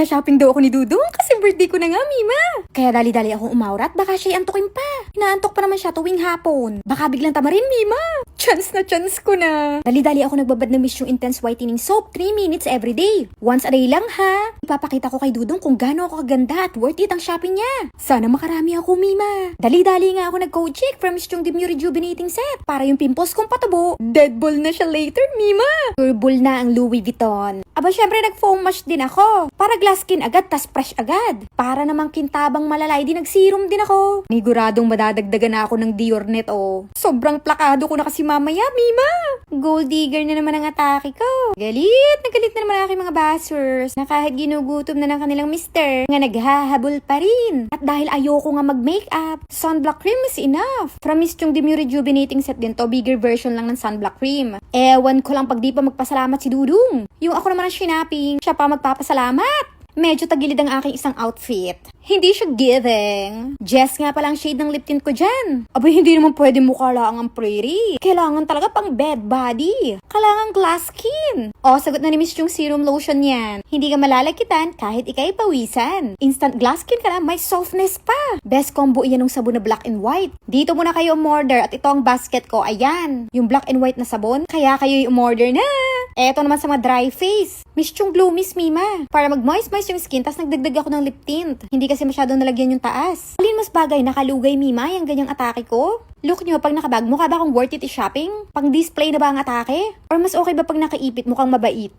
Magsha-shopping daw ako ni Dudong kasi birthday ko na nga, Mima. Kaya dali-dali akong umawrat, baka siya'y antukin pa. Inaantok pa naman siya tuwing hapon. Baka biglang tamarin, Mima. Chance ko na. Dali-dali ako nagbabad ng Miss yung Intense Whitening Soap 3 minutes every day. Once a day lang ha. Ipapakita ko kay Dudong kung gaano ako kaganda at worth it ang shopping niya. Sana makarami ako, Mima. Dali-dali nga ako nag-coaching from Miss yung Demure Rejuvenating Set para yung pimples kong patabo. Deadball na siya later, Mima. Turbol na ang Louis Vuitton. Aba, syempre nag-foam mask din ako. Para glass skin agad, tas fresh agad. Para namang kintabang malalay, di nag-serum din ako. Niguradong madadagdagan na ako ng Dior net, oh. Sobrang plakado ko na kasi mamaya, Mima. Gold digger na naman ang atake ko. Galit na naman ang aking mga bashers na kahit ginugutom na ng kanilang mister, nga naghahabol pa rin. At dahil ayoko nga mag-makeup, sunblock cream is enough. From Miss yung Demure Rejuvenating Set din to, bigger version lang ng sunblock cream. Ewan ko lang pag di pa magpasalamat si Dudong. Yung ako naman ang shinaping, siya pa magpapasalamat. Medyo tagilid ang aking isang outfit. Hindi siya giving. Jess nga palang shade ng lip tint ko dyan. Abay, hindi naman pwede mukha lang ang pretty. Kailangan talaga pang bed body. Kailangan glass skin. O, sagot na ni Miss yung serum lotion yan. Hindi ka malalakitan kahit ikay pawisan. Instant glass skin ka na, may softness pa. Best combo iyan ng sabon na black and white. Dito muna kayo umorder at ito ang basket ko. Ayan, yung black and white na sabon. Kaya kayo umorder na. Eto naman sa mga dry face. Miss yung Glow Miss Mima. Para mag-moist-moist yung skin, tas nagdagdag ako ng lip tint. Hindi kasi masyadong nalagyan yung taas. Alin mas bagay, nakalugay Mima, yung ganyang atake ko? Look nyo, pag nakabag, mukha ba akong worth it i-shopping? Pang display na ba ang atake? Or mas okay ba pag nakaipit mukhang mabait?